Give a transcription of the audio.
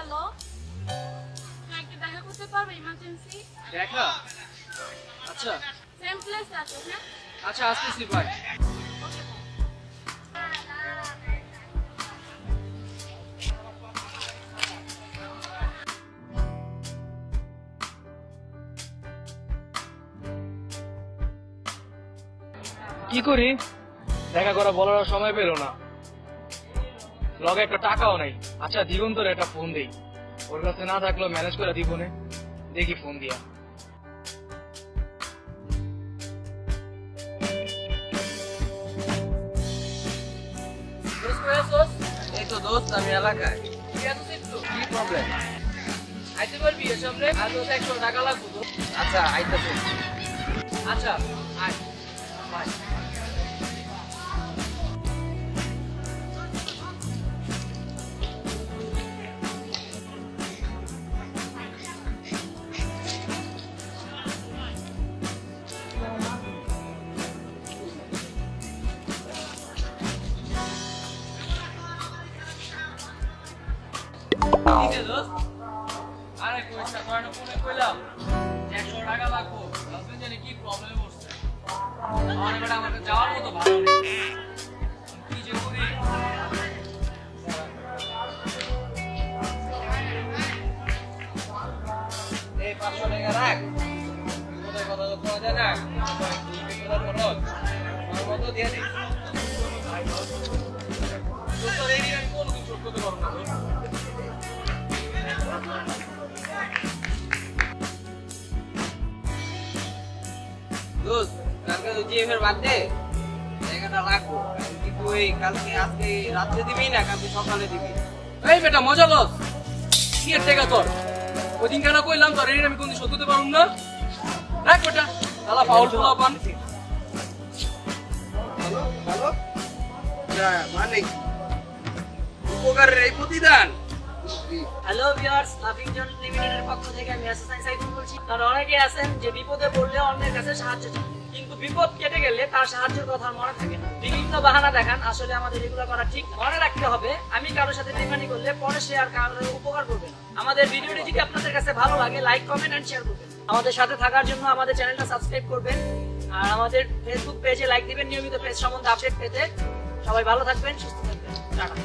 Hello, একটু দেখা করতে পারবে ইমার্জেন্সি? দেখা? আচ্ছা সেম প্লেস আছে, হ্যাঁ? আচ্ছা আসতেছি ভাই। কি করি? দেখা করা বলার সময় পেল না, লগে একটা টাকাও নাই। আচ্ছা দিগন্তরে একটা ফোন দেই, ওর কাছে না থাকলেও ম্যানেজ করে দিব নে। দেখি ফোন দিয়া। এই তো দোস্ত, আমি এলাকায়। কি প্রবলেম? আইতে পারবি এর সামনে? আর তো 100 টাকা লাগবে তো। আচ্ছা আইতাছে। আচ্ছা আয় বাই। আরে কইছা তোরা ফোনে কইলাম 100 টাকা লাগবো, হাজবেন্ড জানি কি প্রবলেম হচ্ছে। আমার বেটা আমাকে যাওয়ার মতো ভালো নেই, কি যে করি। এই 500 টাকা রাখ, কোথায় কথা তো পাওয়া যায় না, বিপদের খরচ আমার মতো দিয়ে দিই। তোর এই আমি কোনো কিছু করতে পারবো না। দোস্ত কালকে তো জিএফের বাদ দে, টাকাটা রাখবো কিন্তু এই কালকে আজকে রাত্রে দিবি না কালকে সকালে দিবি। এই বেটা মজা লস, কি এর টাকা তোর? ওই দিন কেন কইলাম তোর এই আমি কোনদিন শোধ করতে পারুম না। রাখ বেটা, তালা ফাউল ফুলা পান। ভালো ভালো মানে উপকারের এই প্রতিদান। হ্যালো ভিউয়ার্স, লাফিং জন লিমিটেডের পক্ষ থেকে আমি এসএসআই সাইফুল বলছি। কারণ অনেকে আছেন যে বিপদে পড়লে অন্যের কাছে সাহায্য চান, কিন্তু বিপদ কেটে গেলে তার সাহায্যের কথা মনে থাকে না, বিভিন্ন বাহানা দেখান। আসলে আমাদের এগুলো করা ঠিক না। মনে রাখতে হবে, আমি কারোর সাথে বেইমানি করলে পরে সে আর কারোর উপকার করবে না। আমাদের ভিডিওটি যদি আপনাদের কাছে ভালো লাগে, লাইক কমেন্ট এন্ড শেয়ার করবেন। আমাদের সাথে থাকার জন্য আমাদের চ্যানেলটা সাবস্ক্রাইব করবেন, আর আমাদের ফেসবুক পেজে লাইক দিবেন নিয়মিত পেজ সম্বন্ধে আপডেট পেতে। সবাই ভালো থাকবেন, সুস্থ থাকবেন। টাটা।